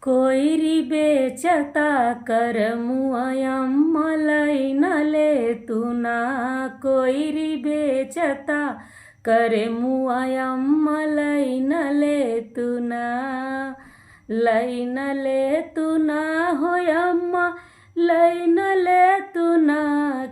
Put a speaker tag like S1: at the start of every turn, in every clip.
S1: कोयरी बेचता कर मुआयम लैन ले तुना। कोयरी बेचता कर मुआयम लैन ले तुना। लैन ले तुना होयम्मा लैन ले तुना।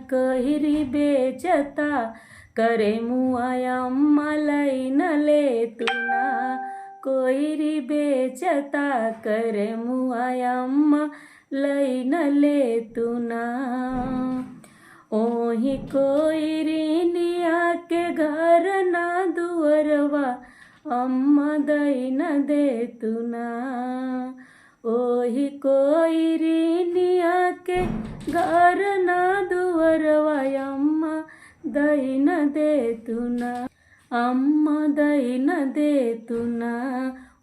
S1: कोयरी बेचता करे मुआयम लैन ले तुना। कोयरी बेचता करे मुआयम लैन ले तुना। ओही कोयरिनिया के घर ना दुअरवा अम्मा दैन दे तुना। ओही कोयरिनिया के घर ना दुअरवा अम्मा दैन दे तुना। अम्मा दैन दे तुना।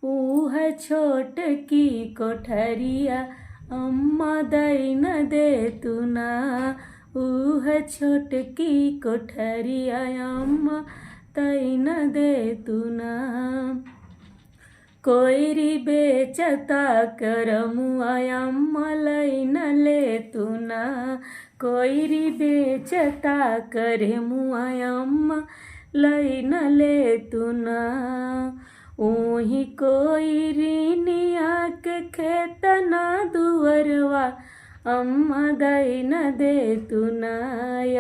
S1: ऊह छोट की कोठरिया अम्मा दैन दे तुना। ऊह छोट की कोठरिया अम्मा दैन दे तुना। कोयरी बेचता कर मुआयम लैन ले तुना। कोयरी बेचता करे मुआयम लैन ले तुना। ओही कोयरिनिया के खेत ना दुअरवा अम्मा दैन दे तुना।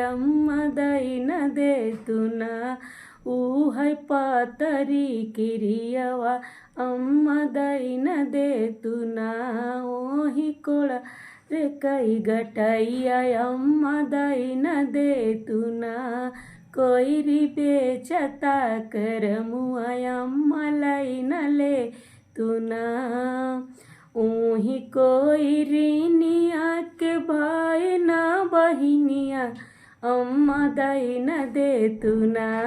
S1: अम्मा दैन दे तुना। ऊह पातरी किरियवा अम्मा दैन दे तुना। ओही कोड़ा रे कई गटैया अम्मा दैन दे तुना। कोयरी बेचता कर मुआयम लैन ले तुना। ओही कोयरिनिया के भाई ना बहिनिया अम्मा दैन दे तुना।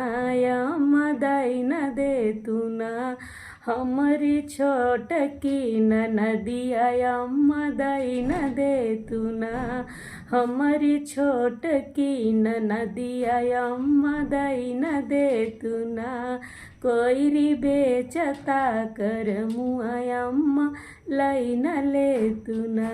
S1: अम्मा दैन दे तुना। हमारी छोट की ननदिया अम्मा दैन दे तुना। हमारी छोट की ननदिया अम्मा दैन दे तुना। कोयरी बेचता कर मुआयम लैन ले तुना।